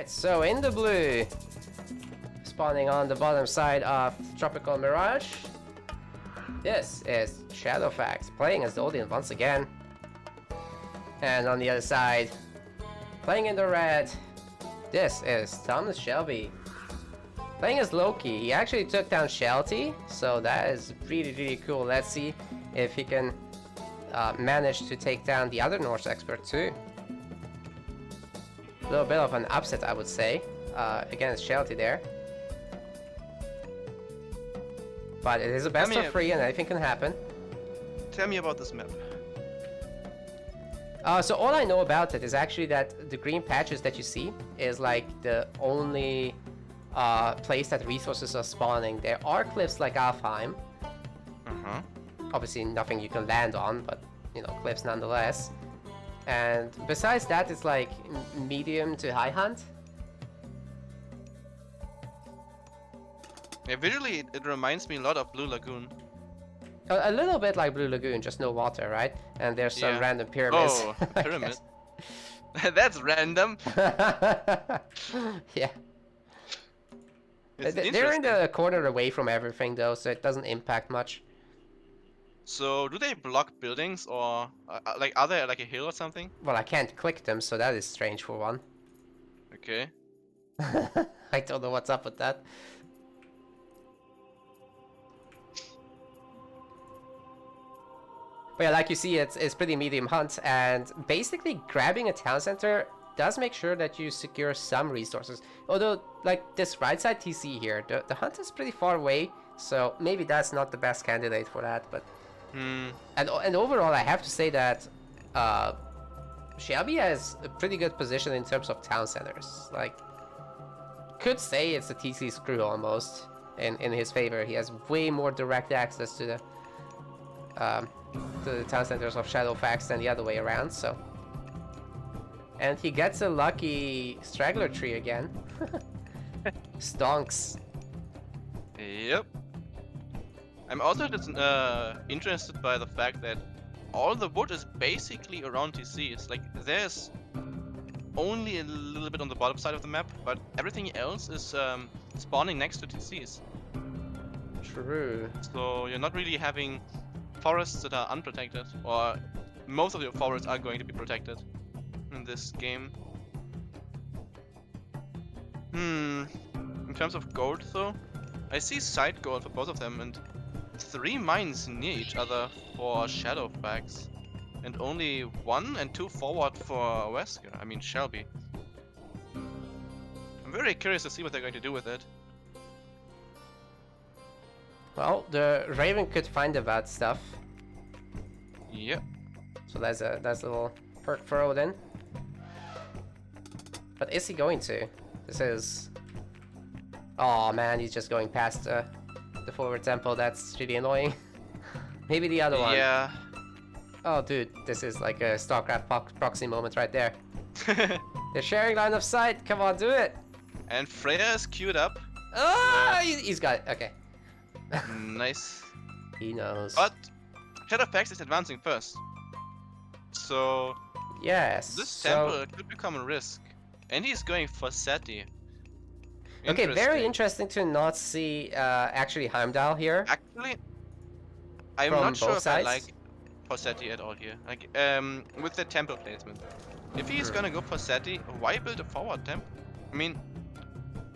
Alright, so in the blue, spawning on the bottom side of Tropical Mirage, this is Shadowfax, playing as the Odin once again. And on the other side, playing in the red, this is Thomas Shelby, playing as Loki. He actually took down Shelty, so that is really cool. Let's see if he can manage to take down the other Norse expert too. A little bit of an upset, I would say, against Shelty there. But it is a best of 3 and anything can happen. Tell me about this map. So all I know about it is actually that the green patches that you see is like the only place that resources are spawning. There are cliffs like Alfheim. Obviously nothing you can land on, but you know, cliffs nonetheless. And besides that, it's like medium to high hunt. Yeah, visually it reminds me a lot of Blue Lagoon. A little bit like Blue Lagoon, just no water, right? And there's some random pyramids. Oh, pyramid. That's random. Yeah. They're in the corner away from everything though, so it doesn't impact much. So do they block buildings, or like are there like a hill or something? Well, I can't click them, so that is strange for one. Okay. I don't know what's up with that. But yeah, like you see, it's pretty medium hunt, and basically grabbing a town center does make sure that you secure some resources. Although, like this right side TC here, the hunt is pretty far away, so maybe that's not the best candidate for that. But and overall, I have to say that Shelby has a pretty good position in terms of town centers. Like, could say it's a TC screw almost in his favor. He has way more direct access to the town centers of Shadowfax than the other way around. So, and he gets a lucky straggler tree again. Stonks. Yep. I'm also just interested by the fact that all the wood is basically around TC. It's like there's only a little bit on the bottom side of the map, but everything else is spawning next to TCs. True. So you're not really having forests that are unprotected, or most of your forests are going to be protected in this game. In terms of gold though, I see side gold for both of them, and 3 mines near each other for Shadowfax, and only 1 and 2 forward for Wesker, I mean Shelby. I'm very curious to see what they're going to do with it. Well, the Raven could find the bad stuff. Yep. So that's a little perk for Odin. But is he going to? This is... Oh man, he's just going past the forward temple. That's really annoying. Maybe the other one. Yeah. Oh dude, this is like a StarCraft proxy moment right there. They're sharing line of sight. Come on, do it. And Freya is queued up. Oh, he's got it. Okay. Nice. He knows. But Shadowfax is advancing first. So yes. this temple could become a risk. And he's going for Seti. Okay, very interesting to not see actually Heimdall here. Actually, I'm not sure if I like Posetti at all here. Like, with the temple placement. If he's gonna go Posetti, why build a forward temple? I mean,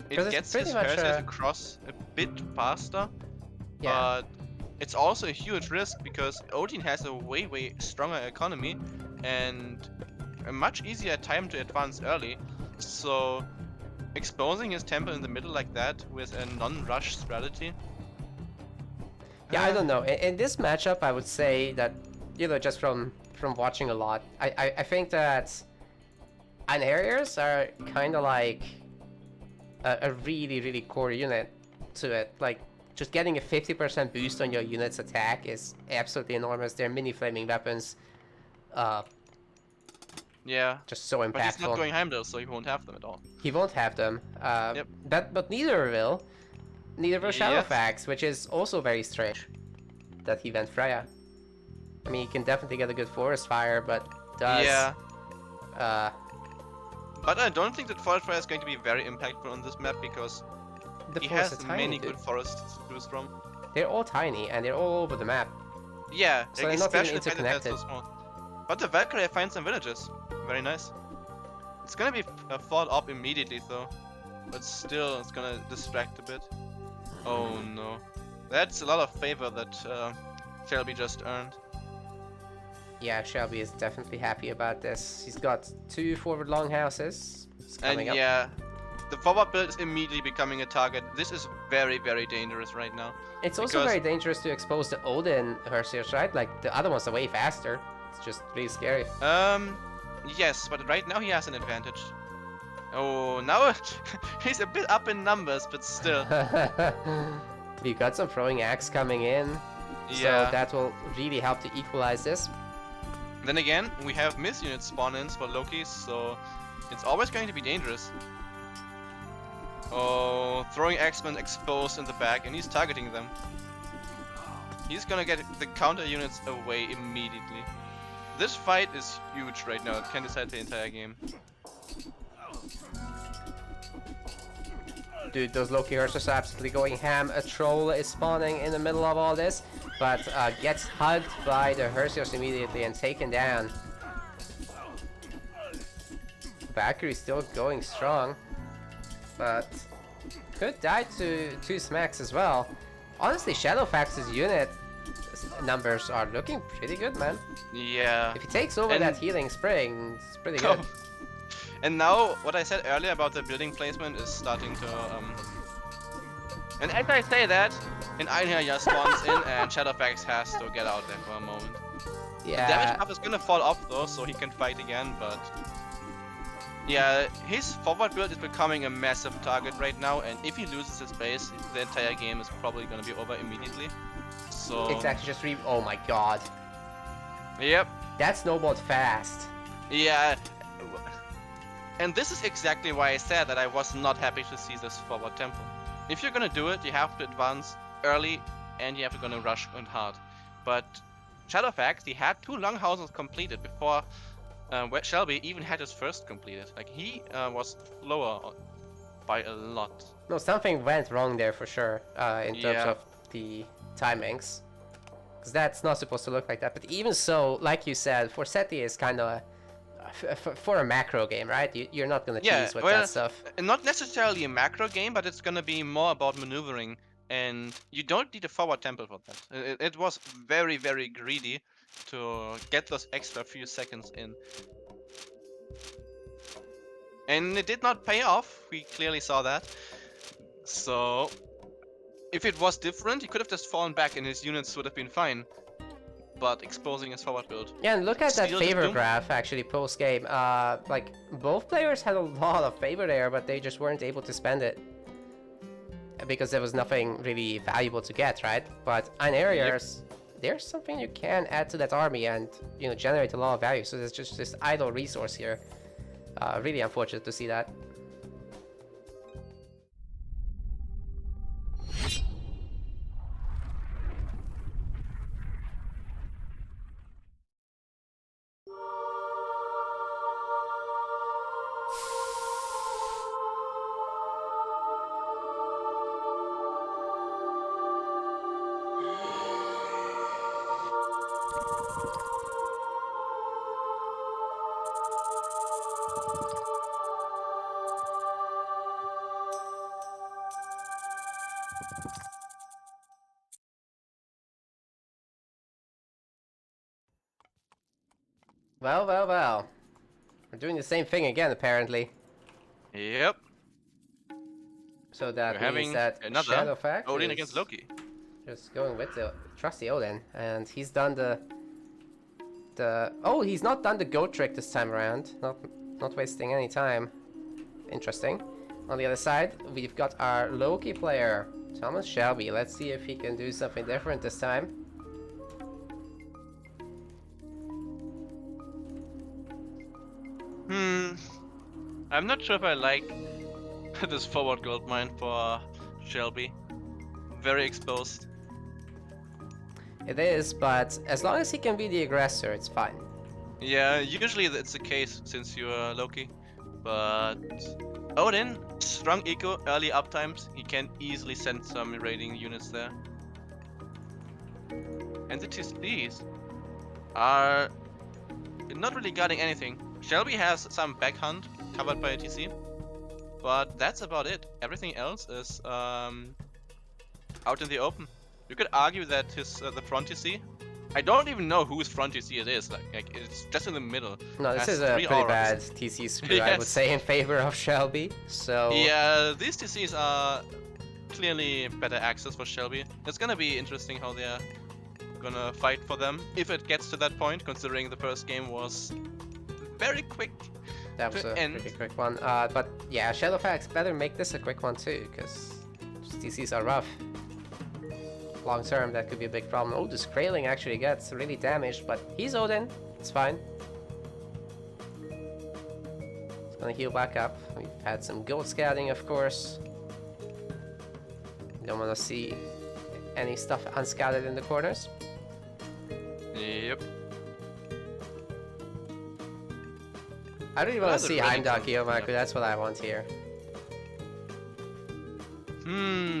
it gets his parasites across a bit faster, but it's also a huge risk because Odin has a way stronger economy and a much easier time to advance early. So exposing his temple in the middle like that with a non-rush strategy. Yeah, I don't know. In this matchup, I would say that, you know, just from watching a lot, I think that Anariers are kind of like a really core unit to it. Like, just getting a 50% boost on your unit's attack is absolutely enormous. They're mini flaming weapons. Yeah. Just so impactful. But he's not going Heimdall, so he won't have them at all. He won't have them. But neither will. Neither will Shadowfax, which is also very strange that he went Freya. I mean, he can definitely get a good forest fire, but does But I don't think that Forest Fire is going to be very impactful on this map because he has many good forests to choose from. They're all tiny and they're all over the map. Yeah, so they're not even especially interconnected. So small. But the Valkyrie finds some villages. Very nice. It's gonna be fought up immediately though. But still, it's gonna distract a bit. Oh no. That's a lot of favor that Shelby just earned. Yeah, Shelby is definitely happy about this. He's got 2 forward longhouses. And yeah, the forward build is immediately becoming a target. This is very, very dangerous right now. It's also very dangerous to expose the Odin Hersiers, right? Like, the other ones are way faster. It's just really scary. Yes, but right now he has an advantage. Oh, now he's a bit up in numbers, but still. We got some throwing axe coming in. Yeah. So that will really help to equalize this. Then again, we have myth unit spawn-ins for Loki, so it's always going to be dangerous. Oh, throwing axemen exposed in the back, and he's targeting them. He's gonna get the counter units away immediately. This fight is huge right now. It can decide the entire game. Dude, those Loki Hersiers are absolutely going ham. A troll is spawning in the middle of all this, but gets hugged by the Hersiers immediately and taken down. Valkyrie's still going strong, but could die to 2 smacks as well. Honestly, Shadowfax's unit numbers are looking pretty good, man. Yeah. If he takes over that healing spring, it's pretty good. And now, what I said earlier about the building placement is starting to, And as I say that, an Einherjar just spawns in and Shadowfax has to get out there for a moment. Yeah. The damage buff is gonna fall off though, so he can fight again, but... Yeah, his forward build is becoming a massive target right now, and if he loses his base, the entire game is probably gonna be over immediately. So... It's actually just oh my god. Yep. That snowballed fast. Yeah. And this is exactly why I said that I was not happy to see this forward tempo. If you're gonna do it, you have to advance early and you have to gonna rush and hard. But Shadowfax, he had 2 longhouses completed before Shelby even had his first completed. Like, he was lower by a lot. No, something went wrong there for sure, in terms of the timings. Because that's not supposed to look like that. But even so, like you said, Forsetti is kind of for a macro game, right? You're not gonna tease with that stuff. Not necessarily a macro game, but it's gonna be more about maneuvering, and you don't need a forward tempo for that. It was very, very greedy to get those extra few seconds in. And it did not pay off, we clearly saw that. So, if it was different, he could have just fallen back and his units would have been fine. But exposing his forward build. Yeah, and look at that favor graph actually post-game. Like, both players had a lot of favor there, but they just weren't able to spend it. Because there was nothing really valuable to get, right? But Einherjars, there's something you can add to that army and, you know, generate a lot of value. So there's just this idle resource here. Really unfortunate to see that. Well, well, well. We're doing the same thing again, apparently. Yep. So that means that Shadowfax Odin against Loki. Just going with the trusty Odin, and he's done the oh, he's not done the goat trick this time around. Not wasting any time. Interesting. On the other side, we've got our Loki player, Thomas Shelby. Let's see if he can do something different this time. I'm not sure if I like this forward gold mine for Shelby. Very exposed. It is, but as long as he can be the aggressor, it's fine. Yeah, usually it's the case since you're Loki. But Odin, strong eco, early uptimes. He can easily send some raiding units there. And the TCs are not really guarding anything. Shelby has some backhunt covered by a TC, but that's about it. Everything else is out in the open. You could argue that his the front TC. I don't even know whose front TC it is. Like it's just in the middle. No, this is a pretty bad TC screw, yes. I would say, in favor of Shelby. So yeah, these TCs are clearly better access for Shelby. It's gonna be interesting how they're gonna fight for them if it gets to that point. Considering the first game was very quick. That was a pretty quick one. But yeah, Shadowfax better make this a quick one too, because TCs are rough. Long term, that could be a big problem. Oh, this Krayling actually gets really damaged, but he's Odin. It's fine. It's gonna heal back up. We've had some gold scouting, of course. Don't want to see any stuff unscouted in the corners. Yep. I really want to see Heimdall Geomarker. That's what I want here.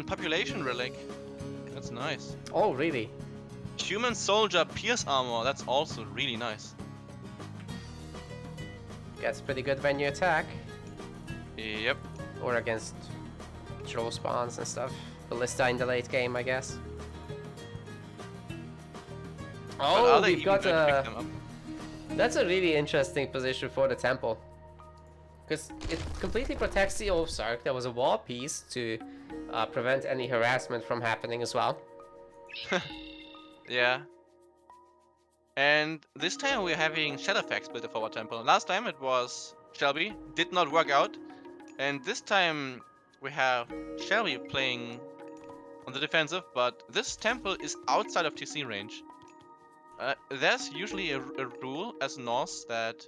Population relic. That's nice. Oh, really? Human soldier pierce armor. That's also really nice. Gets pretty good when you attack. Yep. Or against troll spawns and stuff. Ballista in the late game, I guess. Oh, we've got a... That's a really interesting position for the temple. Because it completely protects the Oathsark. There was a wall piece to prevent any harassment from happening as well. Yeah. And this time we're having Shadowfax build the forward temple. Last time it was Shelby. Did not work out. And this time we have Shelby playing on the defensive, but this temple is outside of TC range. There's usually a rule as Norse that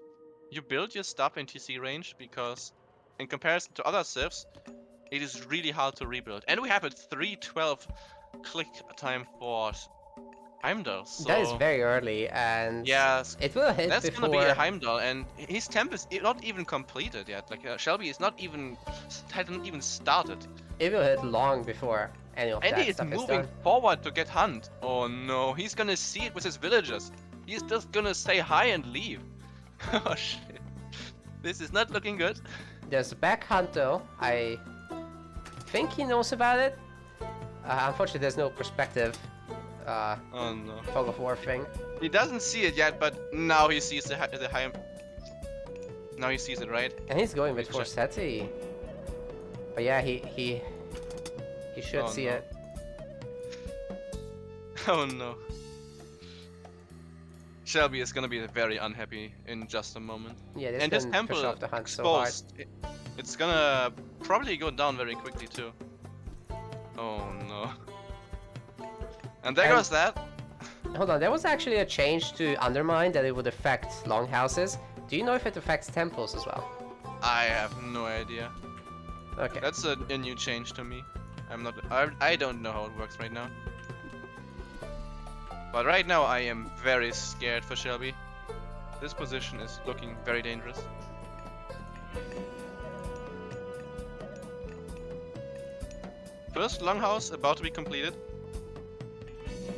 you build your stuff in TC range because in comparison to other civs, it is really hard to rebuild. And we have a 312 click time for Heimdall. So that is very early, and yes, it will hit that's before... gonna be a Heimdall, and his temp is not even completed yet. Like Shelby is not even hadn't even started. It will hit long before any of that and he is stuff moving forward to get Hunt. Oh no, he's gonna see it with his villagers. He's just gonna say hi and leave. Oh shit. This is not looking good. There's a back hunt though. I think he knows about it. Unfortunately, there's no perspective. Oh no. Fog of War thing. He doesn't see it yet, but now he sees the high. Now he sees it, right? And he's going with Forseti. But yeah, he should see it. Oh no. Shelby is gonna be very unhappy in just a moment. Yeah, this and his temple push off the hunt exposed. So it's gonna probably go down very quickly too. Oh no. And there goes that. Hold on, there was actually a change to Undermine that it would affect longhouses. Do you know if it affects temples as well? I have no idea. Okay. That's a new change to me. I don't know how it works right now. But right now I am very scared for Shelby. This position is looking very dangerous. First longhouse about to be completed.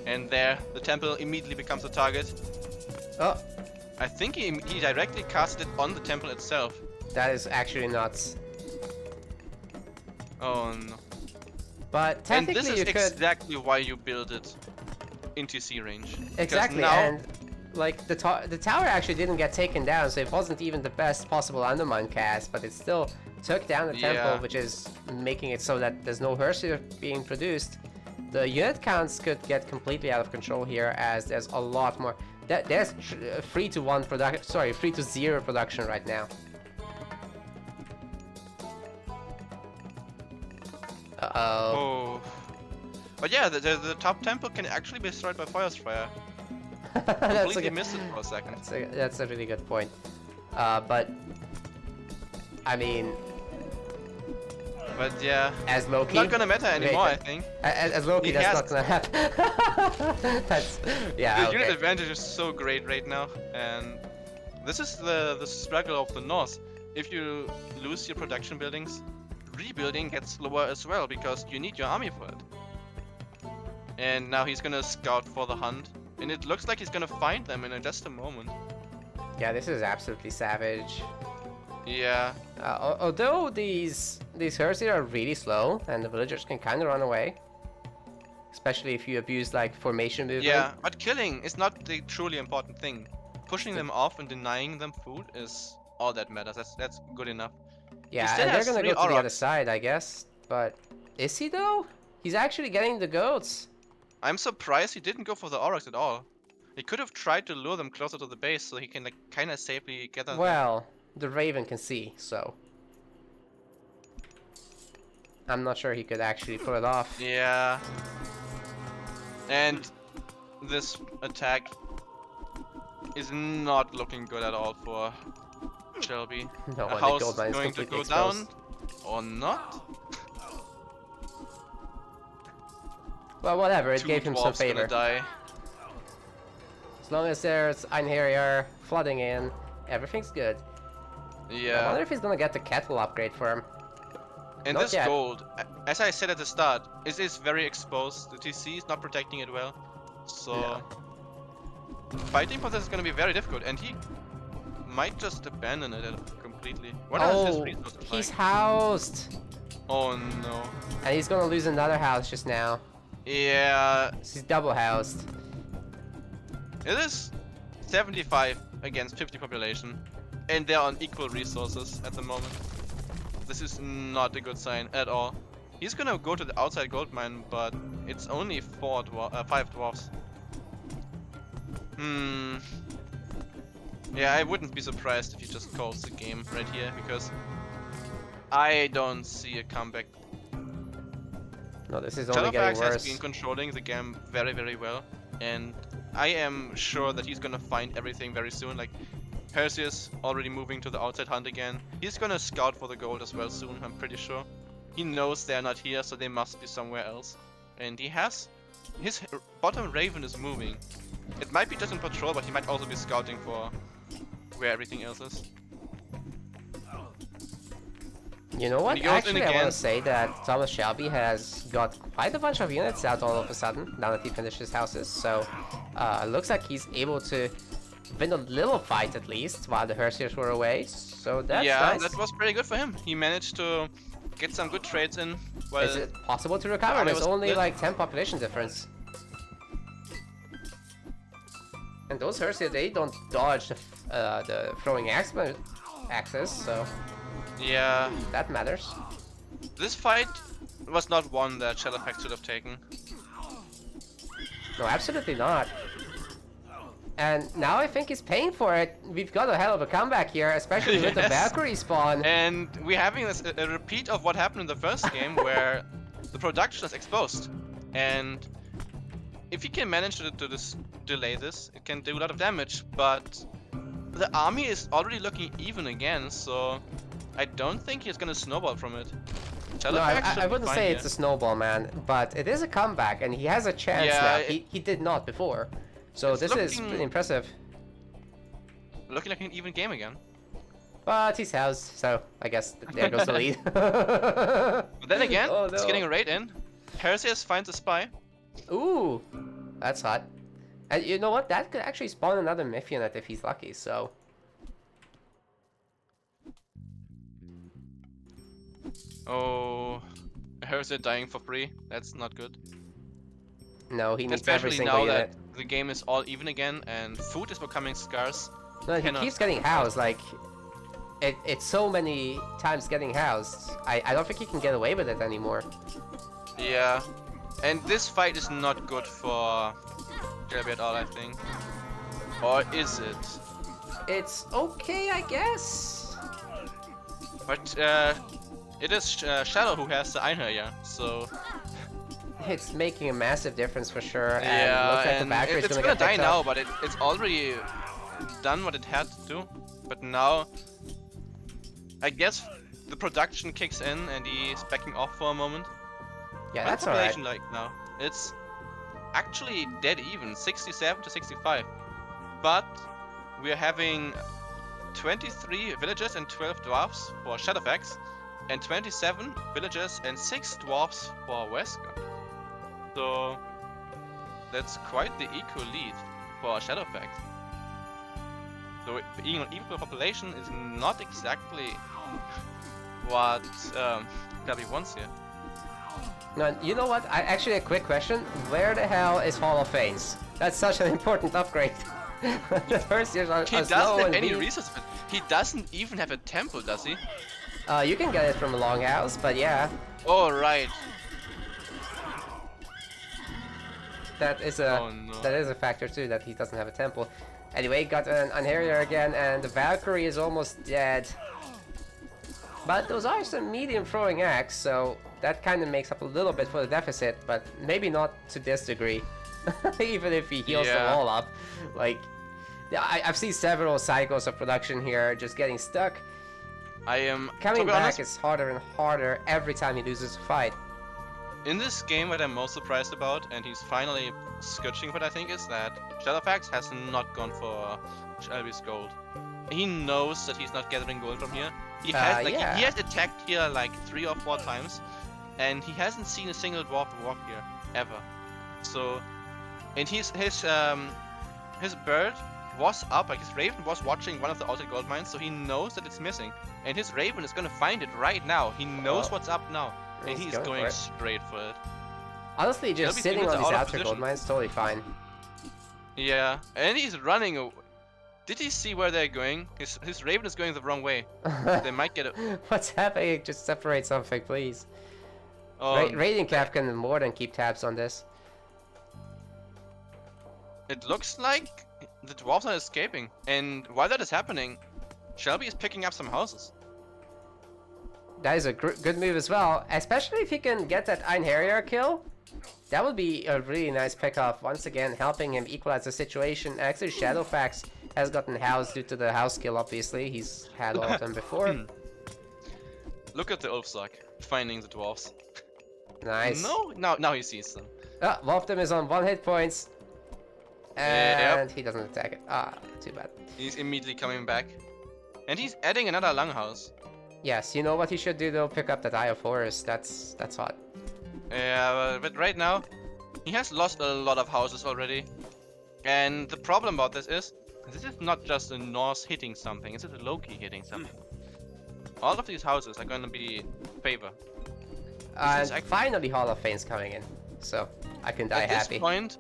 And there, the temple immediately becomes a target. Oh. I think he directly casted it on the temple itself. That is actually nuts. Oh no. But technically and this is exactly why you build it in TC range. Exactly, now... and like the tower actually didn't get taken down, so it wasn't even the best possible Undermine cast, but it still took down the temple, which is making it so that there's no Hersir being produced. The unit counts could get completely out of control here, as there's a lot more. There's 3 to 1 production. Sorry, 3 to 0 production right now. Oh. But yeah, the top temple can actually be destroyed by Fire. Completely missed it for a second. That's a really good point. But I mean. But yeah, as Loki, not gonna matter anymore. I think. As Loki, that's not gonna happen. That's yeah. The unit advantage is so great right now, and this is the struggle of the North. if you lose your production buildings, rebuilding gets slower as well because you need your army for it. And now he's gonna scout for the hunt, and it looks like he's gonna find them in just a moment. Yeah, this is absolutely savage. Yeah. Although these herds here are really slow, and the villagers can kind of run away. Especially if you abuse like formation movement. Yeah, but killing is not the truly important thing. Pushing them off and denying them food is all that matters. That's good enough. Yeah, and they're gonna go to the other side, I guess. But is he though? He's actually getting the goats. I'm surprised he didn't go for the Aurochs at all. He could have tried to lure them closer to the base so he can like kind of safely gather them. Well, the Raven can see, so I'm not sure he could actually pull it off. Yeah. And this attack is not looking good at all for Shelby. No, a house is going to go down or not? Well, whatever, it gave him some favor. Die. As long as there's Einherjar flooding in, everything's good. Yeah. I wonder if he's gonna get the cattle upgrade for him. And Not this yet. gold, as I said at the start, is very exposed. The TC is not protecting it well. So fighting for this is gonna be very difficult, and he might just abandon it completely. What else is resources he's like? housed! Oh no. And he's gonna lose another house just now. Yeah. He's double housed. It is 75 against 50 population, and they're on equal resources at the moment. This is not a good sign at all. He's gonna go to the outside gold mine, but it's only 5 dwarfs. Yeah, I wouldn't be surprised if he just calls the game right here, because I don't see a comeback. No, this is only getting Shadowfax worse. has been controlling the game very, very well, and I am sure that he's gonna find everything very soon. Like, Perseus already moving to the outside hunt again. He's gonna scout for the gold as well soon, I'm pretty sure. He knows they're not here, so they must be somewhere else. And he has... his bottom Raven is moving. It might be just in patrol, but he might also be scouting for where everything else is. You know what? Actually, I want to say that Thomas Shelby has got quite a bunch of units out all of a sudden, now that he finished his houses. So, looks like he's able to win a little fight at least, while the Hersiers were away. So that's nice. That was pretty good for him. He managed to get some good trades in. Well, is it possible to recover? There's only like 10 population difference. And those Hersiers, they don't dodge the throwing axes, so... yeah, that matters. This fight was not one that Shadowfax should have taken. No, absolutely not. And now I think he's paying for it. We've got a hell of a comeback here, especially with the Valkyrie spawn. And we're having this, a repeat of what happened in the first game, where the production is exposed. And if he can manage to delay this, it can do a lot of damage. But the army is already looking even again, so I don't think he's gonna snowball from it. No, I wouldn't say it's a snowball, man, but it is a comeback, and he has a chance now. He did not before. So this is pretty impressive. Looking like an even game again. But he's housed, so I guess there goes the lead. But then again, it's getting a raid in. Perseus finds a spy. Ooh, that's hot. And you know what? That could actually spawn another myth unit if he's lucky, so... Oh, Hersier dying for free. That's not good. No, he needs every single unit. Especially now that the game is all even again and food is becoming scarce. No, he keeps getting housed, like... It's so many times getting housed. I don't think he can get away with it anymore. Yeah. And this fight is not good for Shelby at all, I think. Or is it? It's okay, I guess. But it is Shadow who has the Einherjar, so... It's making a massive difference for sure. Yeah, and it's gonna die now, but it's already done what it had to do. But now, I guess the production kicks in and he's backing off for a moment. Yeah, that's alright. Like now, it's actually dead even, 67 to 65. But we're having 23 villagers and 12 dwarfs for Shadowfax, and 27 villagers and 6 dwarfs for Wesker. So that's quite the equal lead for Shadowfax. So being an equal population is not exactly what Gabby wants here. No, you know what? Actually, a quick question. Where the hell is Hall of Fames? That's such an important upgrade. The first years are He doesn't have any resources, but he doesn't even have a temple, does he? You can get it from a longhouse, but yeah. Oh, right. That is a factor too, that he doesn't have a temple. Anyway, got an Unharrier again, and the Valkyrie is almost dead. But those are some medium throwing axe, so that kind of makes up a little bit for the deficit, but maybe not to this degree. Even if he heals them all up. Like, I've seen several cycles of production here just getting stuck. Coming back is harder and harder every time he loses a fight. In this game, what I'm most surprised about, and he's finally skirting what I think, is that Shadowfax has not gone for Shelby's gold. He knows that he's not gathering gold from here. He has he has attacked here like 3 or 4 times, and he hasn't seen a single dwarf walk here ever. So, and his bird was up, like his raven was watching one of the outside gold mines, so he knows that it's missing, and his raven is gonna find it right now. He knows what's up now, and he's going straight for it. Honestly, just sitting on these outer gold mines, totally fine. Yeah, and he's running. Did he see where they're going? His raven is going the wrong way. They might get it. What's happening? Just separate something, please. Raiding Calf can more than keep tabs on this. It looks like the dwarves are escaping, and while that is happening, Shelby is picking up some houses. That is a good move as well, especially if he can get that Einherjar kill. That would be a really nice pickup, once again helping him equalize the situation. Actually, Shadowfax has gotten housed due to the house kill, obviously. He's had all of them before. Look at the Ulfsark finding the dwarves. Nice. Now he sees them. One of them is on 1 hit points. And he doesn't attack it. Too bad. He's immediately coming back. And he's adding another longhouse. Yes, you know what he should do though? Pick up that Eye of Horus. That's hot. Yeah, but right now, he has lost a lot of houses already. And the problem about this is not just a Norse hitting something, this is a Loki hitting something. All of these houses are gonna be favor. And finally Hall of Fame's coming in, so I can die happy. At this point,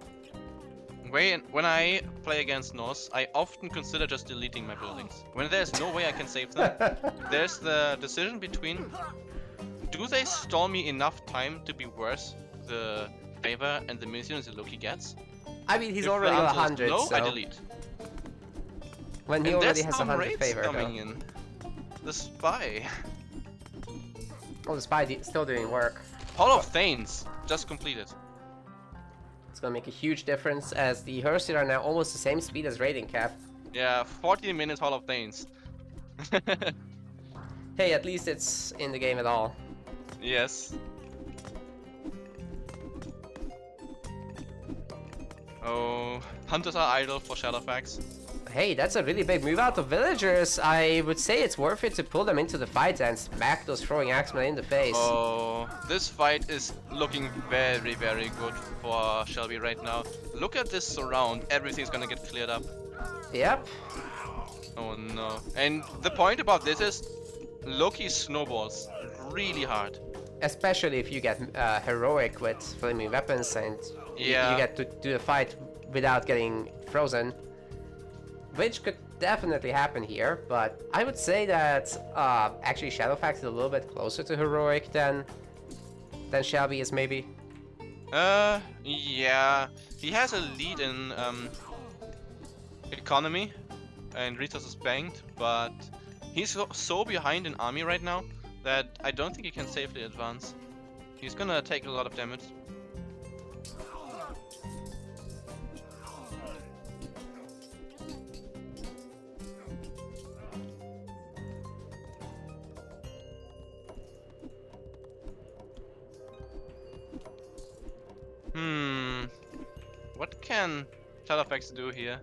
when I play against Norse, I often consider just deleting my buildings. When there's no way I can save them, there's the decision between, do they stall me enough time to be worth the favor and the millions that Loki gets? I mean, he's already got 100, no, so... I delete. When he already has 100 favor, coming in. The spy. Oh, the spy still doing work. Hall of Thanes just completed. It's gonna make a huge difference as the Hersier are now almost the same speed as Raiding Calf. Yeah, 14 minutes Hall of Thanes. Hey, at least it's in the game at all. Yes. Oh, hunters are idle for Shadowfax. Hey, that's a really big move out of villagers. I would say it's worth it to pull them into the fight and smack those throwing axemen in the face. Oh, this fight is looking very, very good for Shelby right now. Look at this surround. Everything's gonna get cleared up. Yep. Oh no. And the point about this is Loki snowballs really hard. Especially if you get heroic with flaming weapons and you get to do the fight without getting frozen. Which could definitely happen here, but I would say that actually Shadowfax is a little bit closer to heroic than Shelby is maybe. Yeah. He has a lead in economy and resources banked, but he's so behind in army right now that I don't think he can safely advance. He's gonna take a lot of damage. What can Shadowfax do here?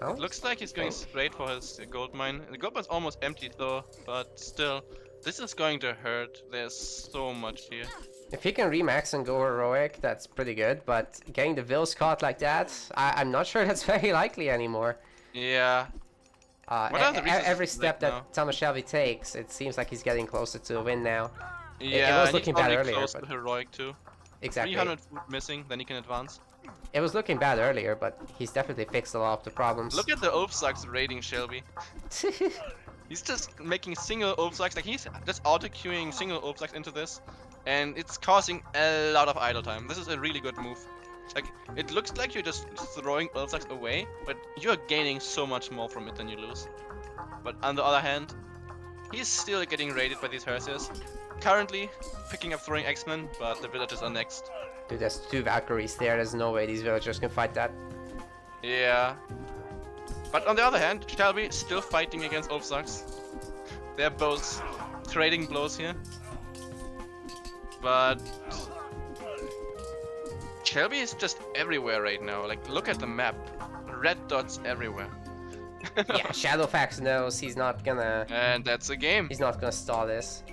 Well, Looks like he's going straight for his gold mine. The gold mine's almost empty though, but still, this is going to hurt. There's so much here. if he can remax and go heroic, that's pretty good, but getting the Vills caught like that, I'm not sure that's very likely anymore. Yeah. Every step that Thomas Shelby takes, it seems like he's getting closer to a win now. Yeah, it was looking bad earlier, close but... to heroic too. Exactly. 300 food missing, then he can advance. It was looking bad earlier, but he's definitely fixed a lot of the problems. Look at the Ulfsax raiding Shelby. He's just making single Ulfsax, like he's just auto-queuing single Ulfsax into this, and it's causing a lot of idle time. This is a really good move. Like, it looks like you're just throwing Ulfsax away, but you're gaining so much more from it than you lose. But on the other hand, he's still getting raided by these Hersiers. Currently, picking up throwing X-Men, but the villagers are next. Dude, there's 2 Valkyries there, there's no way these villagers can fight that. Yeah. But on the other hand, Shelby still fighting against Ulfsax. They're both trading blows here. But Shelby is just everywhere right now. Like, look at the map. Red dots everywhere. Yeah, Shadowfax knows he's not gonna... And that's a game. He's not gonna stall this.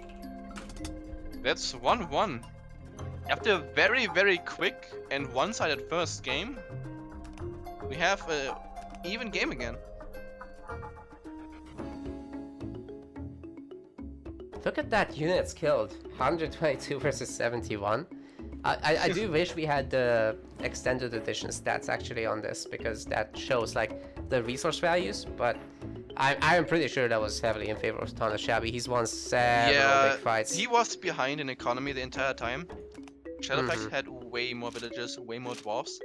That's 1-1. After a very, very quick and one-sided first game, we have an even game again. Look at that units killed. 122 versus 71. I do wish we had the extended edition stats actually on this, because that shows like the resource values, but I'm pretty sure that was heavily in favor of Thomas Shelby. He's won several big fights. He was behind in economy the entire time. Shadowfax had way more villagers, way more dwarfs.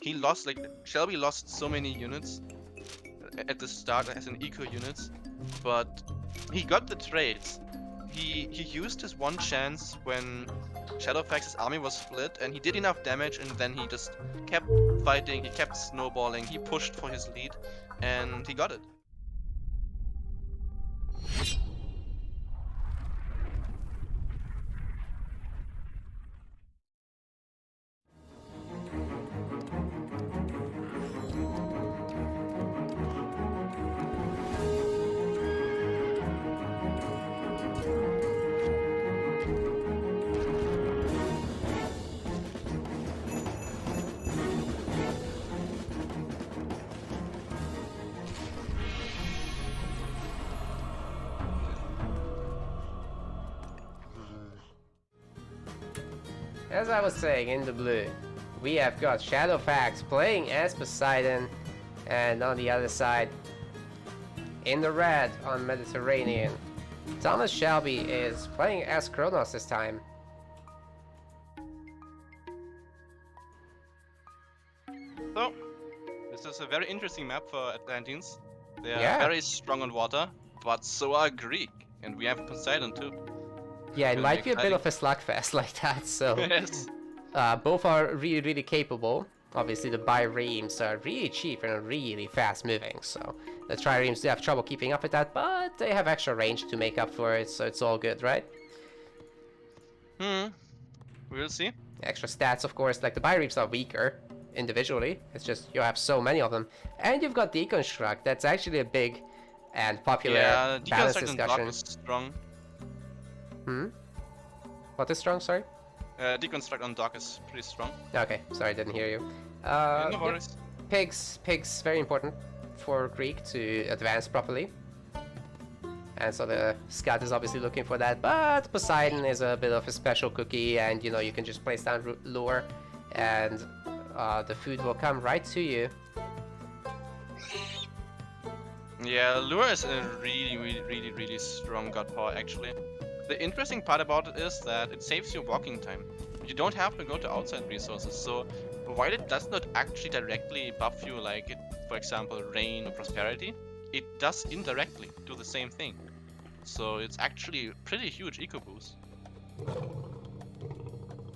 He lost, like, Shelby lost so many units at the start as an eco units, but he got the trades. He used his one chance when Shadowfax's army was split, and he did enough damage, and then he just kept fighting, he kept snowballing, he pushed for his lead, and he got it. As I was saying, in the blue, we have got Shadowfax playing as Poseidon, and on the other side, in the red on Mediterranean, Thomas Shelby is playing as Kronos this time. So, this is a very interesting map for Atlanteans. They are very strong on water, but so are Greek, and we have Poseidon too. Yeah, it might be a bit of a slugfest like that, so... Yes. Both are really, really capable. Obviously, the biremes are really cheap and really fast moving, so the triremes do have trouble keeping up with that, but they have extra range to make up for it, so it's all good, right? We'll see. Extra stats, of course, like the biremes are weaker individually, it's just you have so many of them. And you've got Deconstruct, that's actually a big and popular balance discussion. Is strong. What is strong, sorry? Deconstruct on dock is pretty strong. Okay, sorry, didn't hear you. No worries. Pigs, very important for Greek to advance properly. And so the scout is obviously looking for that, but Poseidon is a bit of a special cookie, and you know, you can just place down lure, and the food will come right to you. Yeah, lure is a really strong god power actually. The interesting part about it is that it saves you walking time. You don't have to go to outside resources, so while it does not actually directly buff you like it, for example, rain or prosperity, it does indirectly do the same thing. So it's actually a pretty huge eco boost.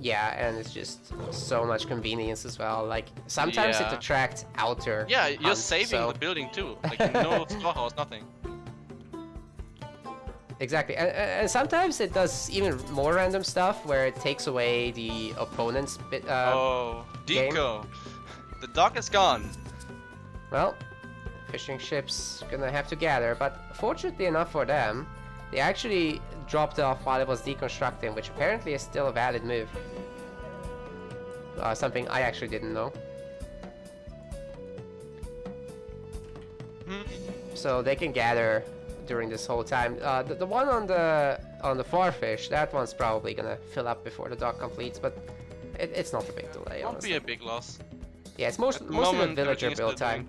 Yeah, and it's just so much convenience as well. Like, sometimes it attracts outer you're hunts, saving the building too. Like, no storehouse, nothing. Exactly, and sometimes it does even more random stuff where it takes away the opponent's oh, Deco! The dock is gone! Well, fishing ships gonna have to gather, but fortunately enough for them, they actually dropped off while it was deconstructing, which apparently is still a valid move. Something I actually didn't know. So they can gather during this whole time. The one on the farfish, that one's probably gonna fill up before the dock completes, but it's not a big delay. Won't be a big loss. Yeah, it's mostly the villager build time.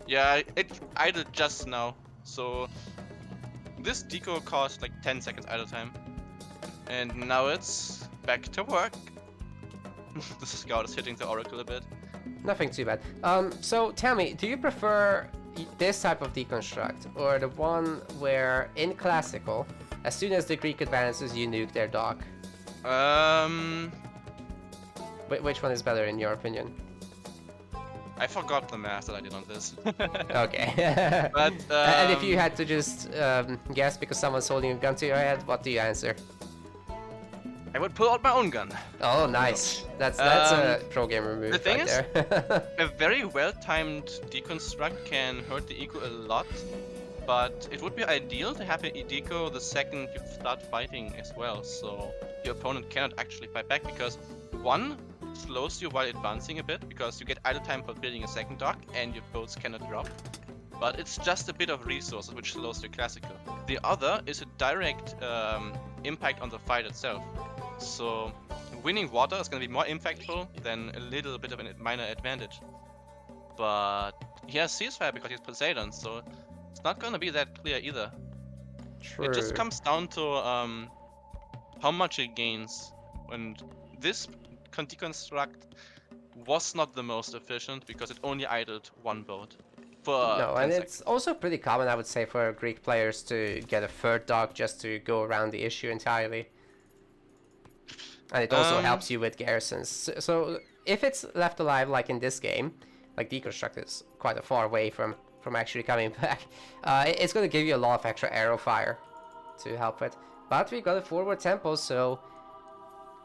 Yeah, it idled just now, so this deco cost like 10 seconds idle time, and now it's back to work. The scout is hitting the oracle a bit. Nothing too bad. So tell me, do you prefer this type of deconstruct or the one where in classical, as soon as the Greek advances, you nuke their dock? Which one is better in your opinion? I forgot the math that I did on this. Okay. But and if you had to just guess because someone's holding a gun to your head, what do you answer? I would pull out my own gun. Oh, nice. That's a pro gamer move. The thing right is, there. a very well-timed deconstruct can hurt the eco a lot, but it would be ideal to have an deco the second you start fighting as well, so your opponent cannot actually fight back, because one slows you while advancing a bit, because you get idle time for building a second dock and your boats cannot drop. But it's just a bit of resources which slows your classical. The other is a direct impact on the fight itself. So winning water is going to be more impactful than a little bit of a minor advantage. But he has ceasefire because he's Poseidon, so it's not going to be that clear either. True. It just comes down to how much it gains. And this deconstruct was not the most efficient because it only idled one boat. No, and it's also pretty common, I would say, for Greek players to get a third dock just to go around the issue entirely. And it also helps you with garrisons. So if it's left alive, like in this game, like deconstruct is quite a far away from actually coming back, it's going to give you a lot of extra arrow fire to help it. But we got a forward tempo, so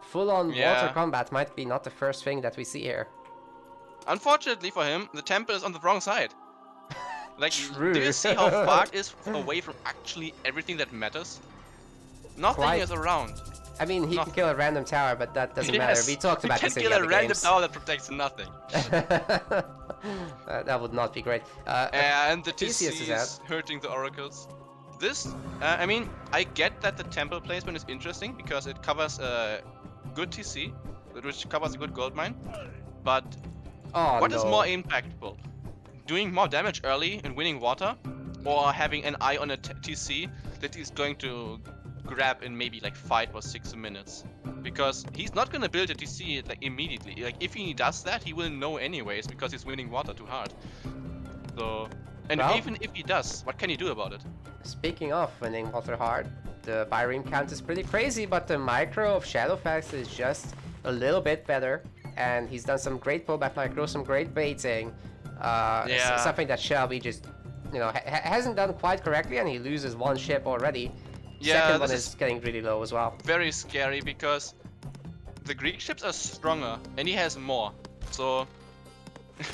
full-on water combat might be not the first thing that we see here. Unfortunately for him, the temple is on the wrong side. Like, True. do you see how far it is away from actually everything that matters? Nothing is around. I mean, he can kill a random tower, but that doesn't matter. We talked about this in the other games. He can kill a random tower that protects nothing. That would not be great. And the TC is hurting the oracles. This, I mean, I get that the temple placement is interesting because it covers a good TC, which covers a good gold mine. But what is more impactful? Doing more damage early and winning water, or having an eye on a TC that is going to grab in maybe like 5 or 6 minutes? Because he's not gonna build a TC like immediately. Like if he does that, he will know anyways because he's winning water too hard. So, and even if he does, what can he do about it? Speaking of winning water hard, the Byreme count is pretty crazy, but the micro of Shadowfax is just a little bit better, and he's done some great pullback micro, some great baiting. Something that Shelby just, you know, hasn't done quite correctly, and he loses one ship already. Second one is getting really low as well. Very scary because the Greek ships are stronger, and he has more. So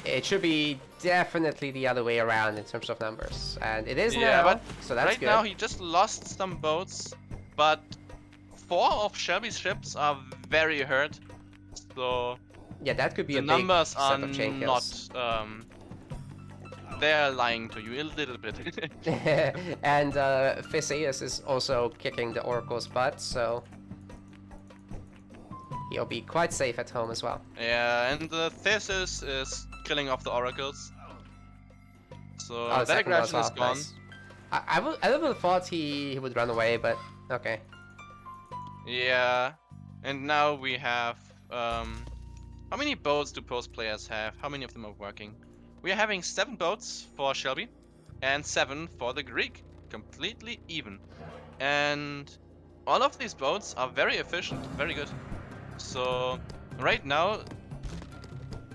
it should be definitely the other way around in terms of numbers, and it is now. But so that's good. Right now he just lost some boats, but 4 of Shelby's ships are very hurt. So yeah, that could be a big numbers are set of chain kills. Not. They're lying to you a little bit. And Theseus is also kicking the Oracle's butt, so he'll be quite safe at home as well. Yeah, and Theseus is killing off the Oracles. So that aggression is gone. Nice. I would have thought he would run away, but okay. Yeah, and now we have... how many boats do post players have? How many of them are working? We are having 7 boats for Shelby and 7 for the Greek. Completely even. And all of these boats are very efficient, very good. So right now,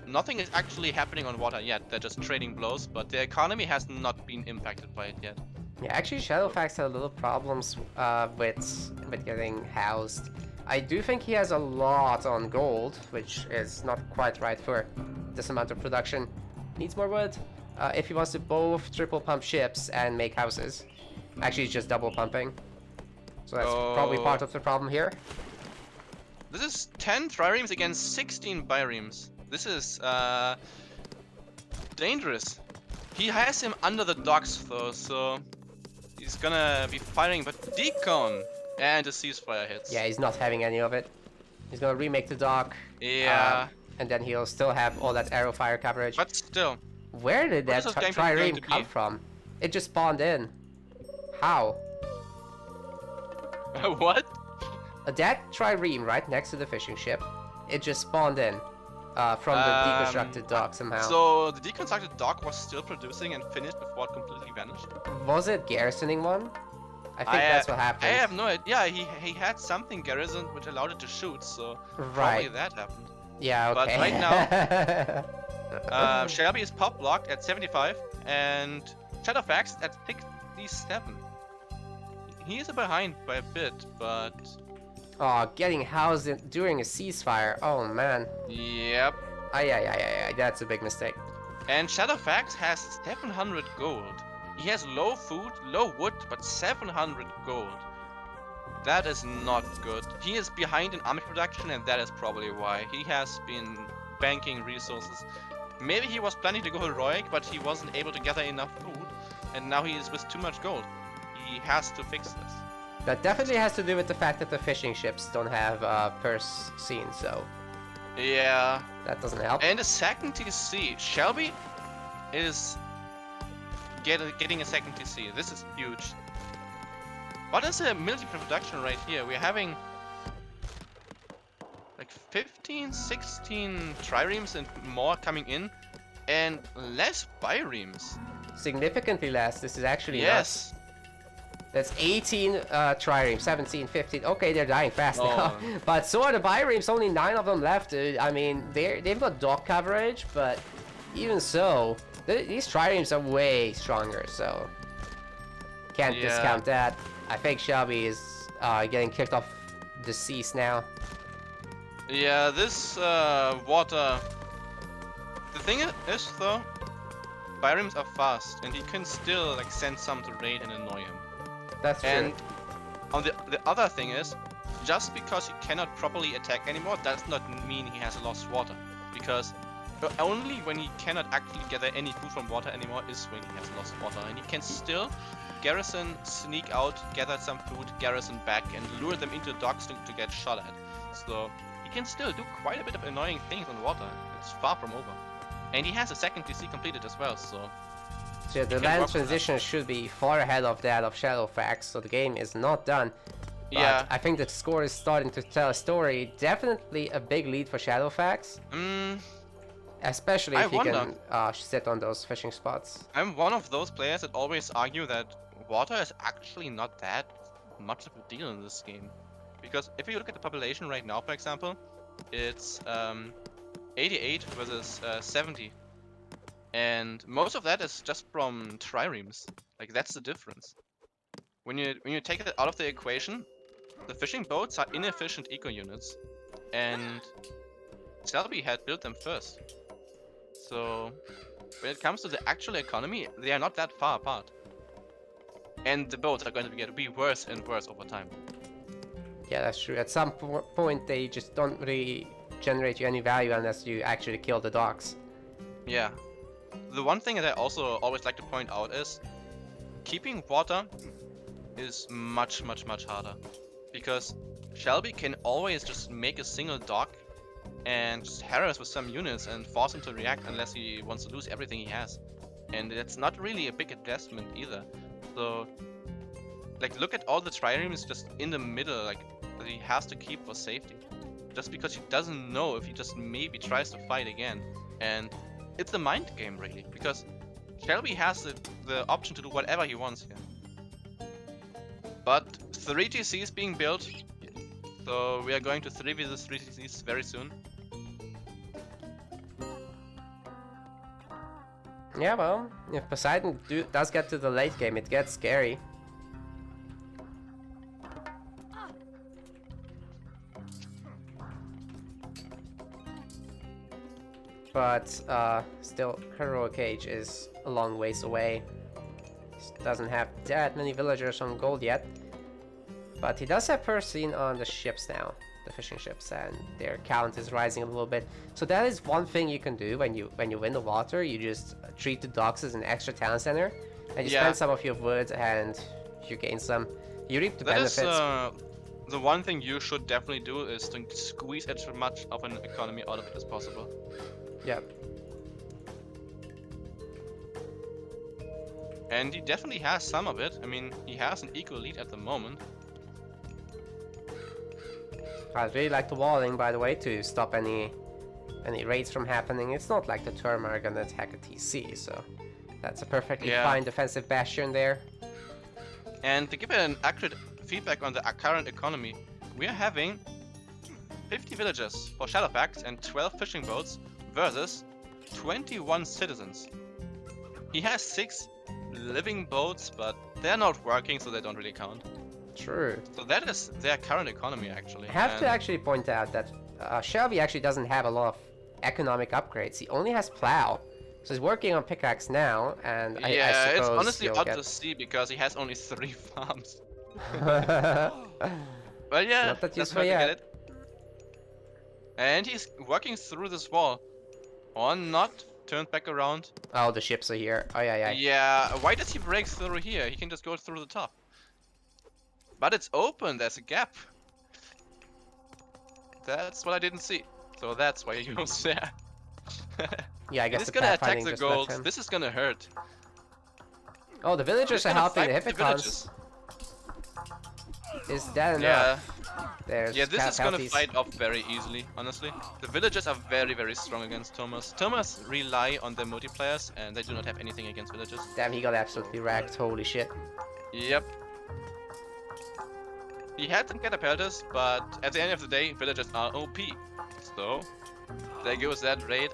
nothing is actually happening on water yet. They're just trading blows, but the economy has not been impacted by it yet. Yeah, actually Shadowfax had a little problems with getting housed. I do think he has a lot on gold, which is not quite right for this amount of production. Needs more wood. if he wants to both triple pump ships and make houses. Actually, it's just double pumping. So that's probably part of the problem here. This is 10 triremes against 16 biremes. This is dangerous. He has him under the docks though, so he's gonna be firing, but Decon and a ceasefire hits. Yeah, he's not having any of it. He's gonna remake the dock. Yeah. And then he'll still have all that arrow fire coverage. But still. Where did that trireme come from? It just spawned in. How? What? That trireme right next to the fishing ship, it just spawned in from the deconstructed dock somehow. So the deconstructed dock was still producing and finished before it completely vanished? Was it garrisoning one? I think that's what happened. I have no idea. Yeah, he had something garrisoned which allowed it to shoot, so probably that happened. Yeah, okay. But right now, Shelby is pop blocked at 75 and Shadowfax at 67. He is behind by a bit, but... Oh, getting housed during a ceasefire. Oh, man. Yep. Ay, that's a big mistake. And Shadowfax has 700 gold. He has low food, low wood, but 700 gold. That is not good. He is behind in army production, and that is probably why. He has been banking resources. Maybe he was planning to go heroic, but he wasn't able to gather enough food, and now he is with too much gold. He has to fix this. That definitely has to do with the fact that the fishing ships don't have purse scenes, so... Yeah. That doesn't help. And a second TC. Shelby is getting a second TC. This is huge. What is the military production right here? We're having like 15, 16 triremes and more coming in, and less biremes. Significantly less. This is actually yes. Nuts. That's 18 triremes, 17, 15. Okay, they're dying fast now. But so are the biremes. Only 9 of them left. I mean, they've got dock coverage, but even so, these triremes are way stronger. So can't discount that. I think Shelby is getting kicked off the seas now. Yeah, this water... The thing is though, biremes are fast, and he can still like send some to raid and annoy him. That's true. And on the other thing is, just because he cannot properly attack anymore, does not mean he has lost water. Because only when he cannot actually gather any food from water anymore is when he has lost water. And he can still garrison, sneak out, gather some food, garrison back, and lure them into docks to get shot at. So he can still do quite a bit of annoying things on water. It's far from over. And he has a second TC completed as well, so... So the land transition should be far ahead of that of Shadowfax, so the game is not done. But yeah. I think the score is starting to tell a story. Definitely a big lead for Shadowfax. Especially if he can sit on those fishing spots. I'm one of those players that always argue that water is actually not that much of a deal in this game. Because if you look at the population right now, for example, it's 88 versus 70. And most of that is just from triremes. Like, that's the difference. When you take it out of the equation, the fishing boats are inefficient eco units, and Shelby had built them first. So when it comes to the actual economy, they are not that far apart. And the boats are going to be worse and worse over time. Yeah, that's true. At some point, they just don't really generate you any value unless you actually kill the docks. Yeah. The one thing that I also always like to point out is keeping water is much harder, because Shelby can always just make a single dock and just harass with some units and force him to react unless he wants to lose everything he has, and that's not really a big investment either. So like, look at all the triremes just in the middle, like, that he has to keep for safety, just because he doesn't know if he just maybe tries to fight again. And it's a mind game, really, because Shelby has the option to do whatever he wants here. But 3 TCs being built, so we are going to 3 vs 3 TCs very soon. Yeah, well, if Poseidon does get to the late game, it gets scary. but still, Heroic Age is a long ways away. Doesn't have that many villagers on gold yet, but he does have Persine on the ships now, the fishing ships, and their count is rising a little bit. So that is one thing you can do when you win the water. You just treat the docks as an extra town center, and you spend some of your wood and you gain some. You reap the benefits. The one thing you should definitely do is to squeeze as much of an economy out of it as possible. Yep. And he definitely has some of it. I mean, he has an equal lead at the moment. I'd really like the walling, by the way, to stop any raids from happening. It's not like the Terma are gonna attack a TC, so that's a perfectly fine defensive bastion there. And to give it an accurate feedback on the current economy, we are having 50 villagers for Shadowfax and 12 fishing boats versus 21 citizens. He has 6 living boats, but they're not working, so they don't really count. True. So that is their current economy, actually. I have to actually point out that Shelby actually doesn't have a lot of economic upgrades. He only has Plow. So he's working on Pickaxe now, and I suppose it's honestly he'll odd get... to see because he has only 3 farms. Well, yeah, not that that's useful how you yet. get it. And he's working through this wall. Or not. Turned back around. Oh, the ships are here. Oh, yeah. Yeah, why does he break through here? He can just go through the top. But it's open, there's a gap. That's what I didn't see. So that's why he goes there. Yeah, I guess he's gonna attack the gold. This is gonna hurt. Oh, the villagers are helping the Hippicons. Is that enough? There's this is gonna fight off very easily, honestly. The villagers are very, very strong against Thomas. Thomas rely on their multiplayers, and they do not have anything against villagers. Damn, he got absolutely wrecked. Holy shit. Yep. He had some catapulters, but at the end of the day, villagers are OP. So, there goes that raid.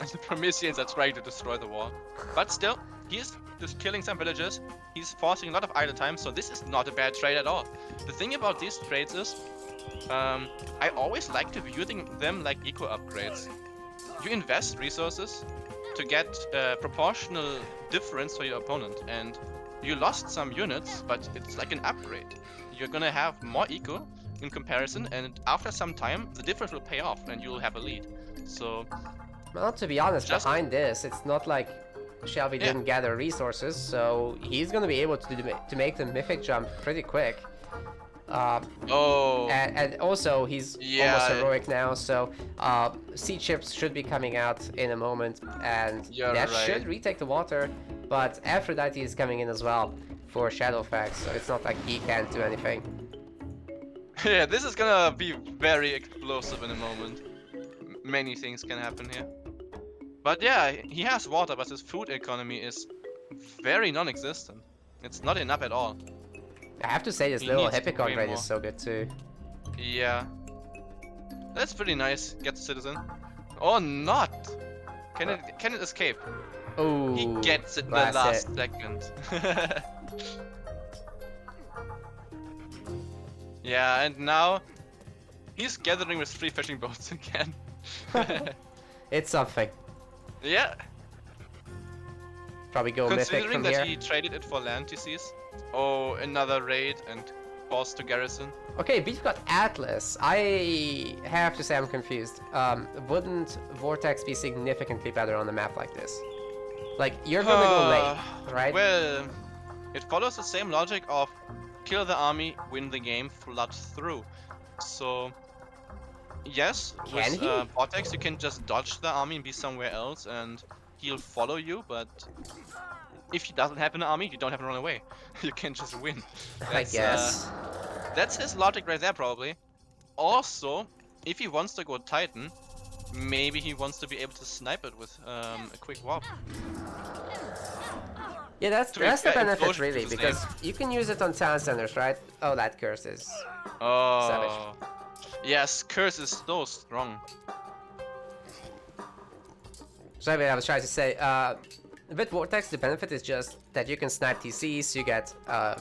And the Prometheans are trying to destroy the wall. But still, he's just killing some villagers. He's forcing a lot of idle time, so this is not a bad trade at all. The thing about these trades is, I always like to view them like eco upgrades. You invest resources to get a proportional difference for your opponent, and you lost some units, but it's like an upgrade. You're gonna have more eco in comparison, and after some time, the difference will pay off, and you'll have a lead. So, well, to be honest, behind this, it's not like Shelby didn't gather resources, so he's gonna be able to make the mythic jump pretty quick. And also he's almost heroic now, so sea chips should be coming out in a moment, and that should retake the water. But Aphrodite is coming in as well for Shadowfax, so it's not like he can't do anything. Yeah, this is gonna be very explosive in a moment. Many things can happen here. But yeah, he has water, but his food economy is very non-existent. It's not enough at all. I have to say, this little Hippicon raid is so good too. Yeah. That's pretty nice. Get the citizen. Or not! Can it escape? Oh, he gets it the last second. Yeah, and now he's gathering with 3 fishing boats again. It's something. Yeah. Probably go mythic from here. Considering that he traded it for land TCs. Oh, another raid and forced to garrison. Okay, we've got Atlas. I have to say I'm confused. Wouldn't Vortex be significantly better on a map like this? Like, you're gonna go late, right? Well, it follows the same logic of kill the army, win the game, flood through. So, yes, with Vortex you can just dodge the army and be somewhere else and he'll follow you, but if he doesn't have an army, you don't have to run away. You can just win. I guess. That's his logic right there, probably. Also, if he wants to go Titan, maybe he wants to be able to snipe it with a quick warp. Yeah, that's the benefit really, because you can use it on town centers, right? Oh, that curse is savage. Yes, curse is so strong. So I was trying to say, with Vortex, the benefit is just that you can snipe TCs, you get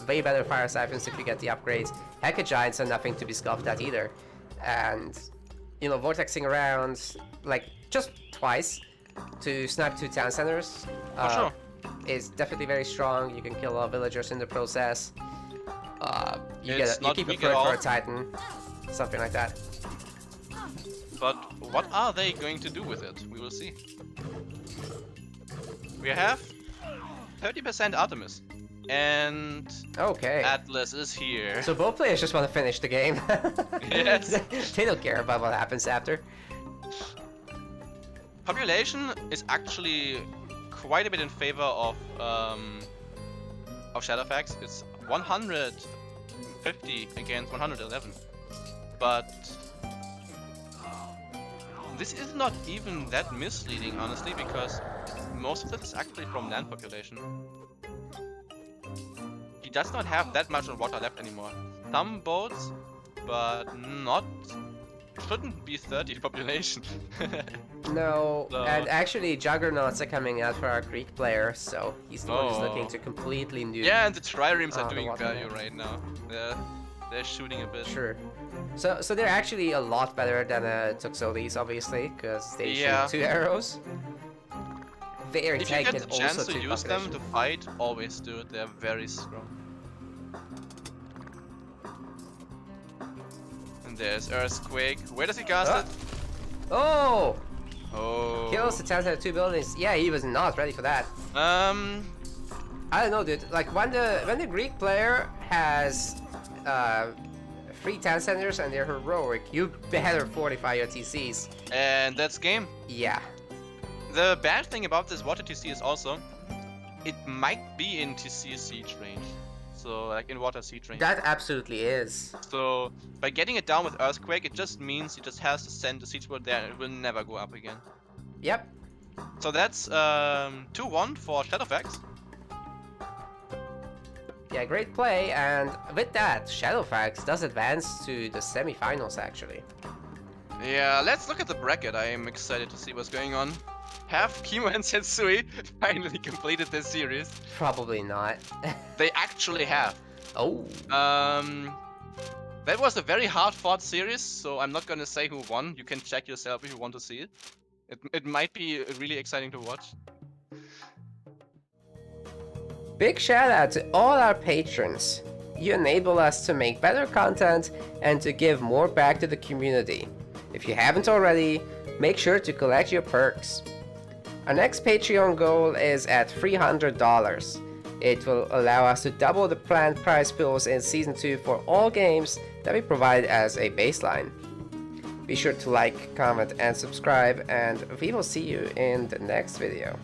way better fire siphons if you get the upgrades. Hacker Giants are nothing to be scoffed at either. And, you know, Vortexing around, like, just twice to snipe 2 town centers. For sure. Is definitely very strong. You can kill all villagers in the process. You keep a third for a Titan, something like that. But what are they going to do with it? We will see. We have 30% Artemis. And okay. Atlas is here. So both players just want to finish the game. Yes. They don't care about what happens after. Population is actually quite a bit in favor of Shadowfax. It's 150 against 111. But this is not even that misleading, honestly, because most of it is actually from land population. He does not have that much of water left anymore. Some boats, but not... shouldn't be 30 population. No, so. And actually Juggernauts are coming out for our Greek player, so he's the one who's looking to completely nuke. Yeah, and the triremes are doing value right now. They're shooting a bit. Sure. So they're actually a lot better than Tuxodes, obviously, because they shoot 2 arrows. Very if you get the also chance to use them to fight, always do it. They're very strong. And there's Earthquake. Where does he cast it? Oh! Oh. Kills the town center 2 buildings. Yeah, he was not ready for that. I don't know, dude. Like when the Greek player has 3 town centers and they're heroic, you better fortify your TCs. And that's game. Yeah. The bad thing about this water TC is also, it might be in TC siege range. So, like in water siege range. That absolutely is. So, by getting it down with Earthquake, it just means he just has to send the siege board there and it will never go up again. Yep. So that's 2-1 for Shadowfax. Yeah, great play, and with that, Shadowfax does advance to the semi-finals, actually. Yeah, let's look at the bracket. I am excited to see what's going on. Have Kimo and Sensui finally completed this series? Probably not. They actually have. Oh. That was a very hard-fought series, so I'm not gonna say who won. You can check yourself if you want to see it. It might be really exciting to watch. Big shout out to all our patrons. You enable us to make better content and to give more back to the community. If you haven't already, make sure to collect your perks. Our next Patreon goal is at $300. It will allow us to double the planned prize pools in Season 2 for all games that we provide as a baseline. Be sure to like, comment and subscribe, and we will see you in the next video.